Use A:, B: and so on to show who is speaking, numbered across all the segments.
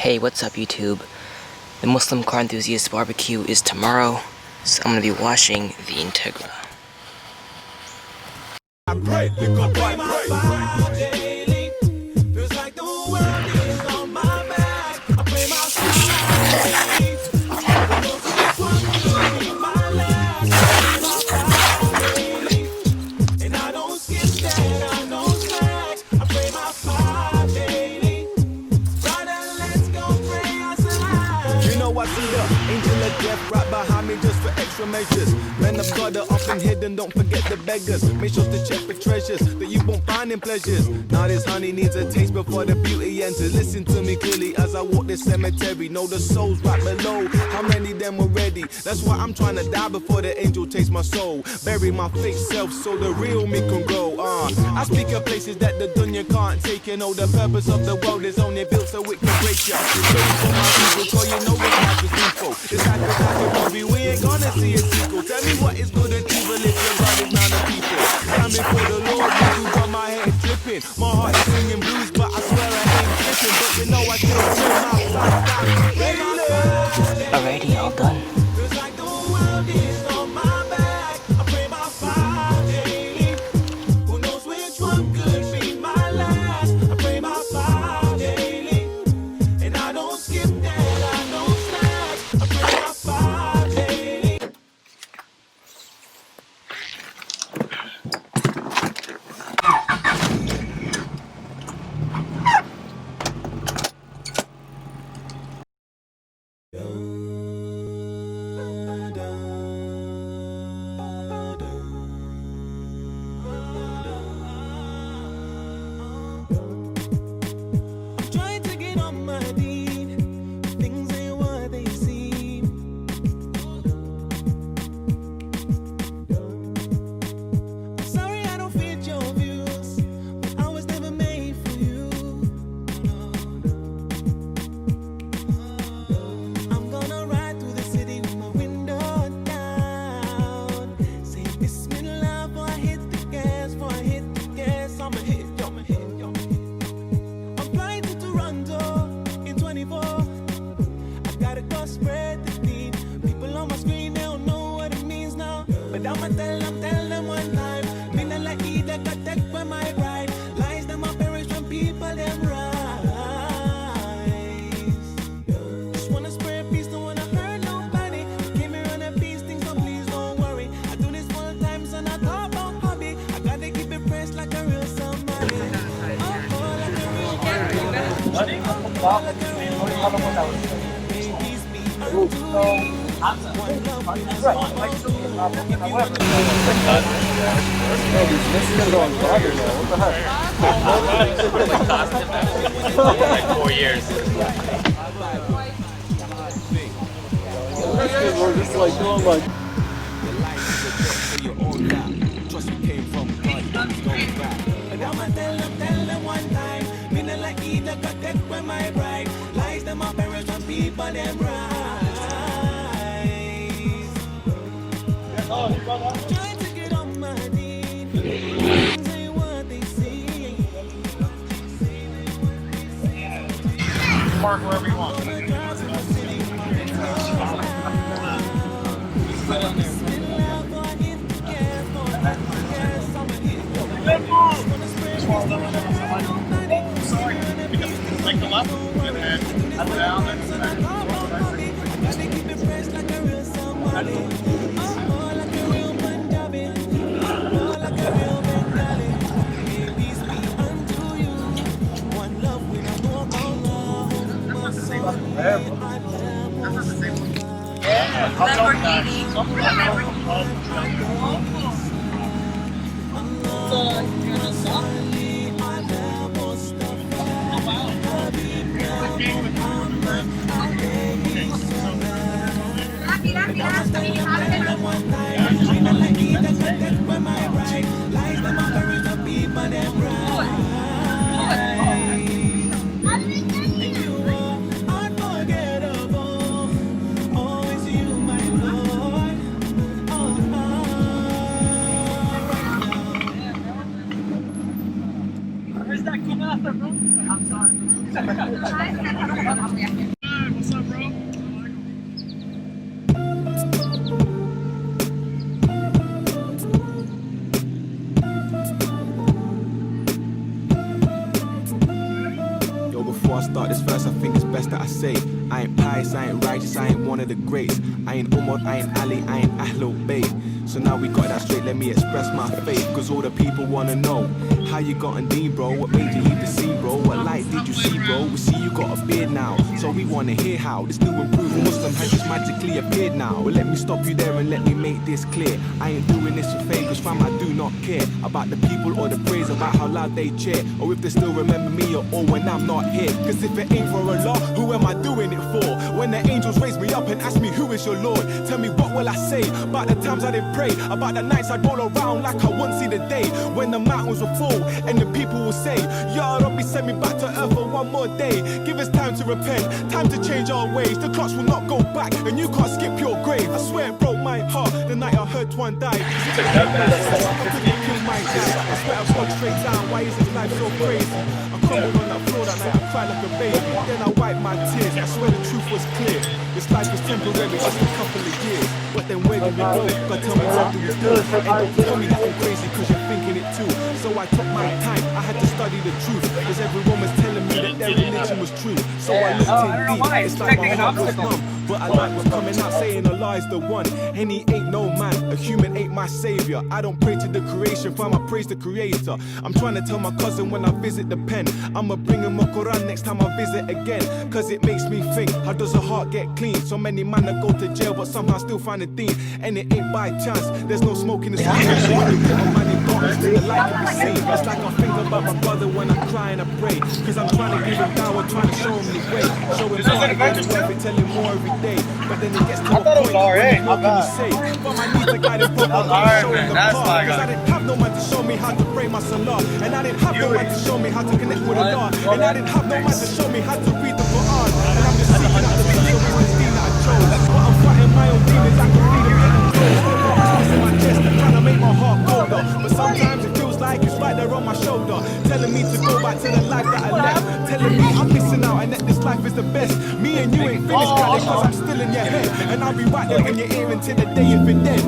A: Hey, what's up YouTube? The Muslim car enthusiast barbecue is tomorrow, so I'm gonna be washing the Integra.
B: Right behind me just for extra measures. Men of God are often hidden, don't forget the beggars. Make sure to check for treasures that you won't find in pleasures. Now this honey needs a taste before the beauty enters. Listen to me clearly as I walk this cemetery. Know the souls right below, how many them were ready? That's why I'm trying to die before the angel takes my soul. Bury my fake self so the real me can grow. I speak of places that the dunya can't take. You know the purpose of the world is only built so it can break you. Praying for my people, so you know it's not just info. It's like a movie, we ain't gonna see a sequel. Tell me what is good and evil if you're running round the people. Coming for the Lord, you got my head dripping. My heart is singing blues, but I swear I ain't tripping. But you know I still swim outside.
A: Alrighty, all done.
C: I'ma tell them one time. Me not like either got take when my pride. Lies them up perish when people them rise. Just wanna spread peace, don't wanna hurt nobody. Came here on a peace thing, so please don't worry. I do this full time, so not talk about hobby. I gotta keep it fresh like a real somebody. Oh, like a real somebody. Oh, like a real peace be unto you. One love when I
D: like 4 years.
E: We're just like doing like.
B: Trust you came from God, don't back.
C: And I'ma tell them one time. Me not like either got take when my bride. Lies them up perish when people them rise. Trying to get on my knees. Say what they see.
D: Park wherever you want. Sorry. Like the left and then up and down and
C: Gotta keep it fresh like a real somebody. Oh, like a real Punjabi. Oh, like a real Bengali. May peace be unto you. One love we don't know about love. My soul, I
D: that coming after, bro? I'm sorry. Hey, what's up, bro?
B: Yo, before I start this verse, I think it's best that I say I ain't pious, I ain't righteous, I ain't one of the greats. I ain't Umar, I ain't Ali, I ain't Ahlul Bayt. So now we got that straight, let me express my faith. Cause all the people wanna know how you got on D, bro. What made you leave the sea, bro? What light did you see, bro? We see you got a beard now, so we wanna hear how this new improved Muslim has just magically appeared now. But let me stop you there and let me make this clear. I ain't doing this for fame, cause fam, I do not care about the people or the praise, about how loud they cheer, or if they still remember me or when I'm not here. Cause if it ain't for Allah, who am I doing it for? When the angels raise me up and ask me who is your Lord, tell me what will I say about the times I didn't pray, about the nights I'd roll around like I won't see the day, when the mountains will fall and the people will say, Ya Rabbi, send me back to earth for one more day. Give us time to repent, time to change our ways. The clocks will not go back and you can't skip your grave. I swear it broke my heart the night I heard one die. How could they kill my dad? I swear I've gone straight down, why is this life so crazy? I crumbled on that floor that night, I cried like a baby. Then I wiped my tears, I swear the truth was clear. This life was temporary, just a couple of years. But then where did we go? God tell me what do we do? And don't tell me that I'm crazy cause you're thinking it too. So I took my time, I had to study the truth, cause everyone was telling me that their religion was true. So I looked in deep, it's like my heart was numb, but a light was coming out saying Allah is the one, and he ain't no man, a human ain't my savior. I don't pray to the creation, fam, I praise the creator. I'm trying to tell my cousin when I visit the pen, I'ma bring him a Quran next time I visit again. Cause it makes me think, how does a heart get clean? So many man that go to jail but somehow still find a thing, and it ain't by chance, there's no smoke in the street. A man in darkness till the light can be seen. It's like I think about my brother when I cry and I pray, cause I'm trying to give him down, I'm trying to show him the way, show him how to get worth it, tell him more every day. But then it gets to a point where what can you say? But I need to guide him properly, show him the path, cause I didn't have no man to show me how to pray my salah, and I didn't have no man to show me how to connect with Allah, and I didn't have no man to show me how to read the Quran. And I'm just seeking out the video with this thing that I chose, but I'm fighting my own demons, I can feel it getting close. Hearts in my chest, trying to make my heart colder, but sometimes it feels like it's right there on my shoulder, telling me to go back to the life that I left, telling me I'm missing out and that this life is the best. Me and you ain't finished, cause I'm still in your head, and I'll be right there in your ear until the day if it dead.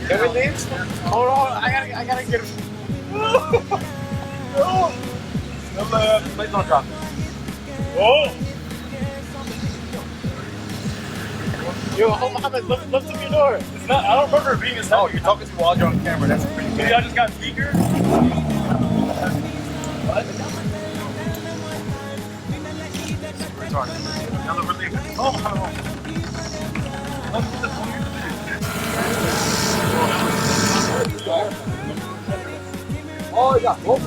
D: Can we leave? Hold on, I gotta get him. Please don't drop. Oh! Yo, Mohammed, lift up your door. It's not, I don't remember it being as heavy. Oh, you're talking to while you're on camera. That's pretty bad. Maybe I just got speakers? What? Retarded. Now we're leaving. Oh, oh, yeah. Oh,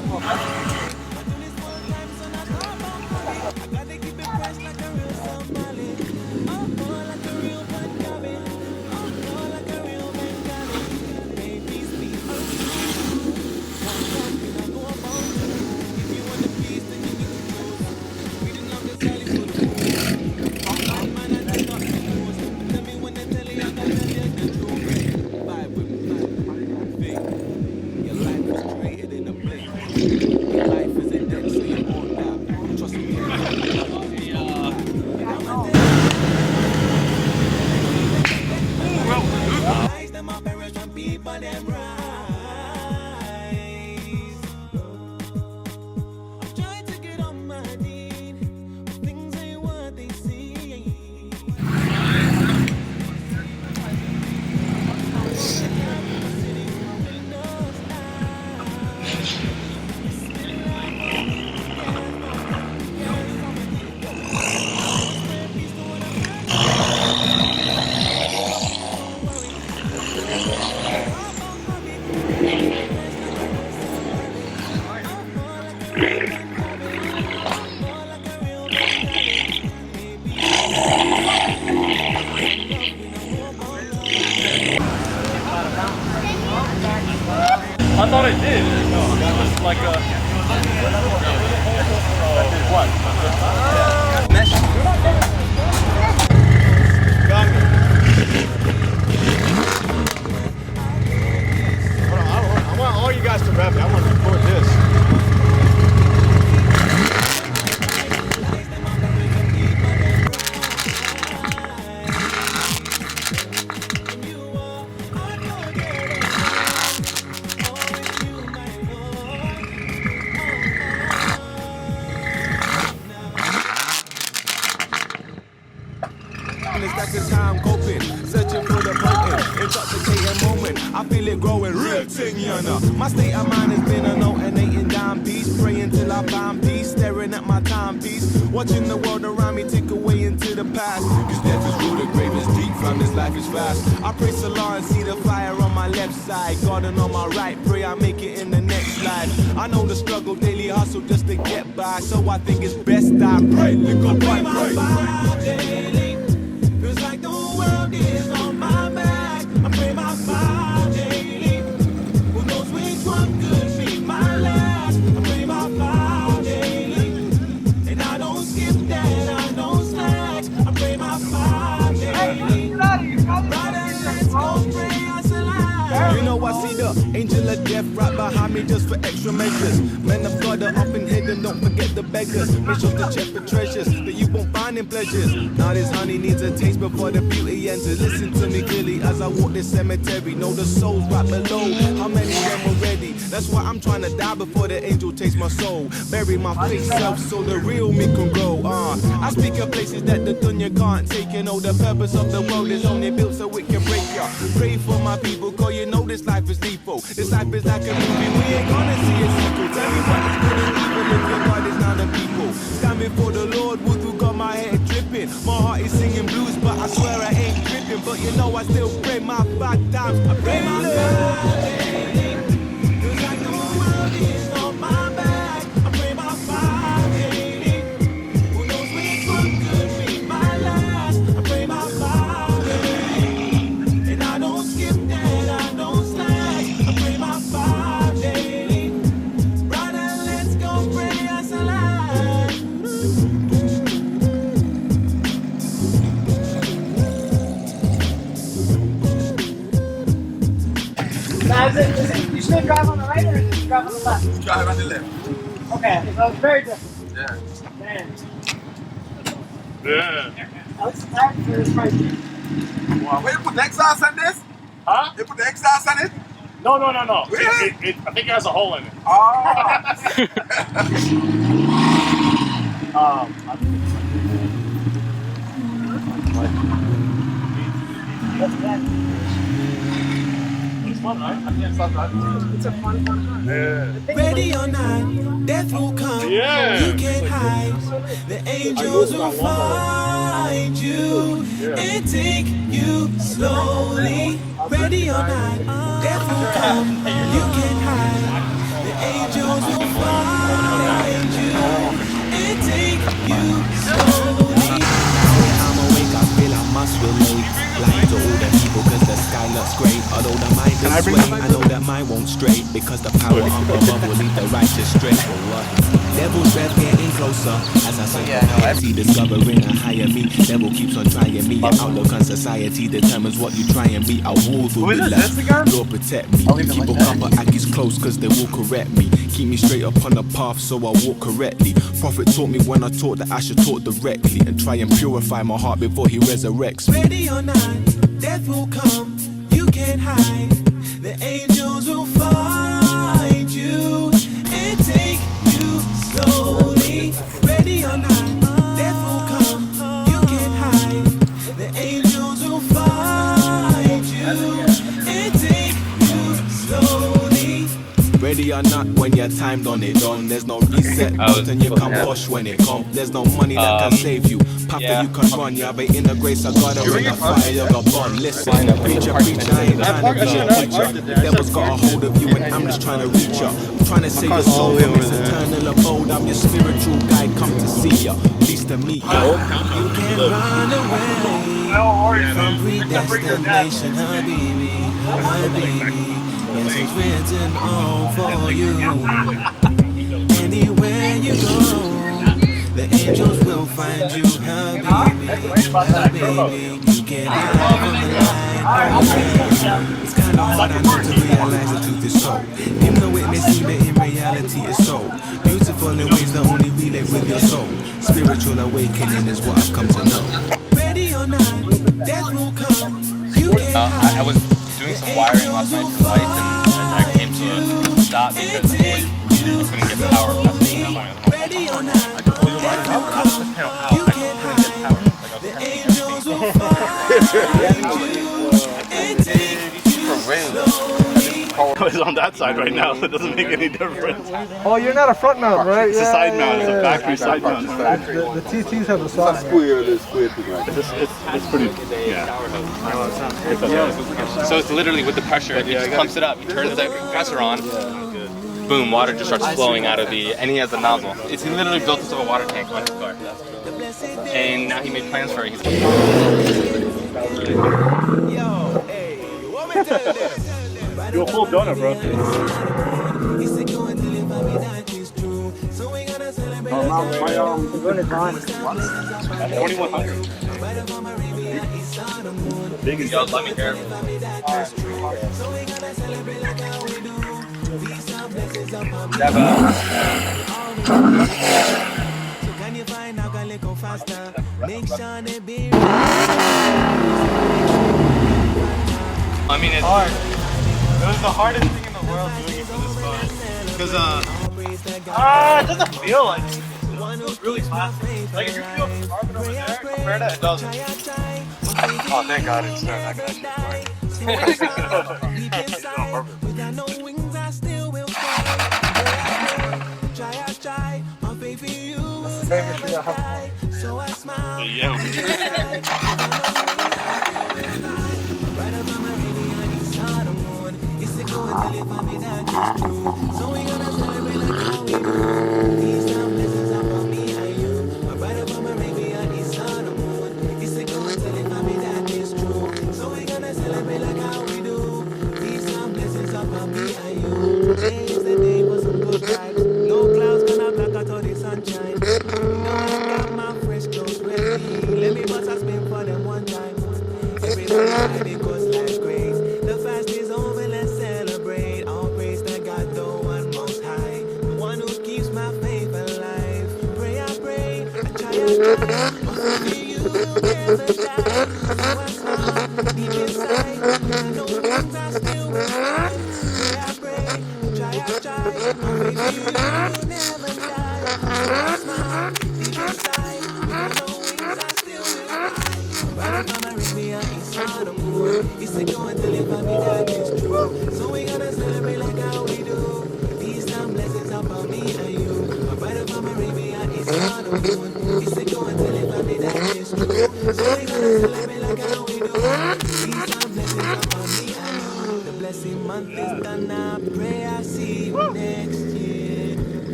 D: did. That was like a. What? I want all you guys to rap it. I want to record this.
B: That's just how I'm coping, searching for the potent, intoxicating moment. I feel it growing, real thing, you know. My state of mind has been an alternating dime piece, praying till I find peace, staring at my timepiece, watching the world around me tick away into the past. Cause death is real, the grave is deep, fam, this life is fast. I pray Allah and see the fire on my left side, garden on my right, pray I make it in the next life. I know the struggle, daily hustle just to get by, so I think it's best I pray. Go pray, pray.
C: Feels like the world is on my back. I pray my file daily. Who knows which one could be my last? I pray my file daily. And I don't skip that, I don't slack. I pray my file daily. Brother, let's go pray us alive.
B: You know I see the angel of death right behind me just for extra measures. Men of God are up and hidden, don't forget the beggars. Make sure to check for treasures that you won't find in pleasures. Now this honey needs a taste before the beauty enters. Listen to me clearly as I walk this cemetery. Know the souls right below, how many of them are ready? That's why I'm trying to die before the angel takes my soul. Bury my fake self so the real me can grow. I speak of places that the dunya can't take. You know the purpose of the world is only built so it can break ya. Pray for my people, cause you know this life is lethal. This life is like a movie, we ain't gonna see a sequel. Tell me what is good and evil if your God is not a people. Stand before the Lord, Wudu got my head dripping. My heart is singing blues, but I swear I ain't gripping. But you know I still pray my 5 times. I pray my God.
C: Feels like the world is on my back. I pray my file daily. Who knows which one could be my last? I pray my file daily. And I don't skip that, I don't slack. I pray my file daily. Brother, let's go pray us alive.
F: Now, you should drive on the right or you should drive on the left?
G: Drive on the left.
F: Okay, so it's very different.
G: Yeah.
F: Man,
D: Yeah.
F: Alex, that is right.
G: Wow. Where you put the exhaust on this?
D: Huh?
G: You put the exhaust on it?
D: No.
G: Really?
D: I think it has a hole in it.
G: Oh.
D: It's fun, right? I can't stop driving.
F: It's a fun car.
D: Yeah.
C: Ready or not, death will come.
D: Yeah.
C: You can't hide. The angels will find you and take you slowly. Ready or not, death will come. You can't hide. The angels will find you and take you slowly.
B: I'm awake, I feel I must relate. Lying to all the people cause the sky looks great. Although the mind is sway, I know that mine won't stray. Because the power up above will lead the righteous straight. For what? Devil's breath getting closer. As I say, discovering a higher me. Devil keeps on trying me. Your outlook on society determines what you try and be. Our walls will be left. Lord protect me. People come but act is close cause they will correct me. Keep me straight up on the path so I walk correctly. Prophet taught me when I taught that I should talk directly. And try and purify my heart before he resurrects me.
C: Ready or not, death will come. You can't hide. The angels will find you and take you slowly. Ready or not, death will come. You can't hide. The angels will find you and take you slowly.
B: Ready or not, when you're timed on it done. There's no reset button, you can push when it comes. There's no money that can save you. Papa, you can run, yeah, but in the grace of God, or in the fire, you got bun. Listen, preacher, I ain't trying to be a preacher. The devil's got a hold of you, and I'm just trying to reach ya. I'm trying to save your soul from its eternal abode. I'm your spiritual guide, come to see ya, pleased to meet ya.
C: You can't run away from predestination, huh, baby? My baby. blessings written all for you. Anywhere you go, the angels will find you. Habibi, you can have a light. It's kinda hard, I know, to realize the truth is so. Even though it may seem that in reality it's so beautiful in ways that only relate with your soul. Spiritual awakening is what I've come to know. Ready or not, death will come. You
D: I was doing some wiring last night for lights, and I came to a stop because I couldn't get power.
C: ready or not, death will come. You can hide. The angels will find you and take you slowly.
D: It's on that side right now, so it doesn't make any difference.
E: Oh, you're not a front mount, right?
D: It's a side mount, it's a factory side mount.
E: The TTs have a side mount.
D: It's pretty, yeah. So it's literally with the pressure, it just pumps it up. He turns the compressor on, boom, water just starts flowing out of and he has the nozzle. It's literally built into a water tank on his car. And now he made plans for it. Do a full donut, bro.
F: The gun is gone.
D: 2100. Big as y'all, let me hear. I mean, it's hard. It was the hardest thing in the world doing it for this car. Because, it doesn't feel like it. It feels really fast. Like, if you feel the carbon over there, compare that, it doesn't. Oh, thank God it's not that good.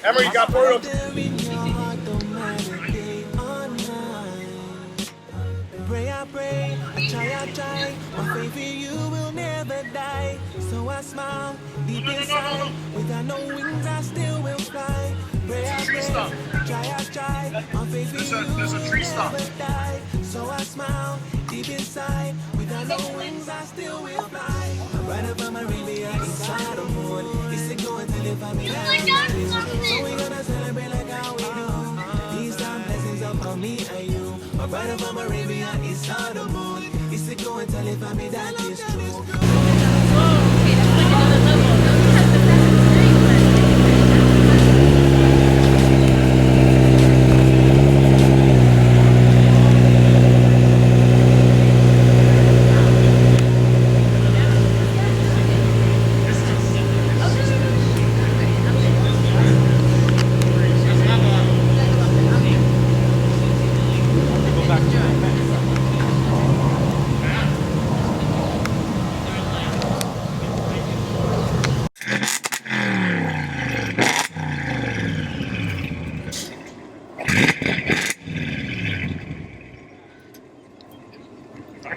D: Emery, you got Bruno.
C: Pray, I try, my faith in you will never die. So I smile deep inside, without no wings I still will fly. Pray, I try, my faith in you will never die. So I smile deep inside, without no wings I still will fly. Right above my Arabia, inside the moon. It's a go until if I'm in so we gonna celebrate like how we do. These time blessings upon me and you. My brother from Arabia is on the moon. It's a go and tell if I mean that is true.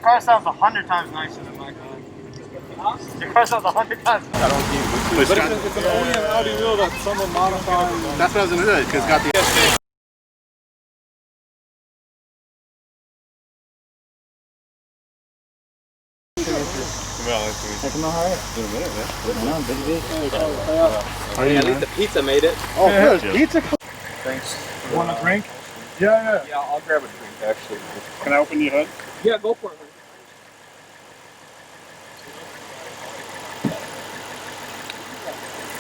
D: car sounds 100 times nicer than my car. Your car sounds 100 times nicer.
E: But it's an OEM Audi wheel that someone modified.
G: That's what I was gonna do, because it's got the
E: At least the pizza made it. Oh, good. Pizza.
G: Thanks.
E: You want a drink? Yeah.
G: Yeah, I'll grab a drink actually. Can I open your hood?
E: Yeah, go for it.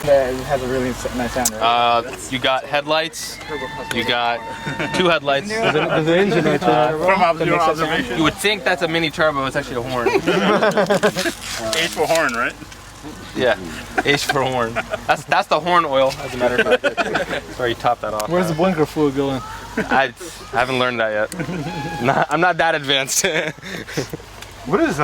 H: It has a really nice sound, right?
I: You got headlights. You got 2 headlights.
H: There's an engine right there.
G: From your observation.
I: You would think that's a mini turbo. It's actually a horn.
G: H for horn, right?
I: Yeah, H for horn. That's the horn oil, as a matter of fact. Sorry, you top that off.
E: Where's the blinker fluid going?
I: I haven't learned that yet. I'm not that advanced.
E: What is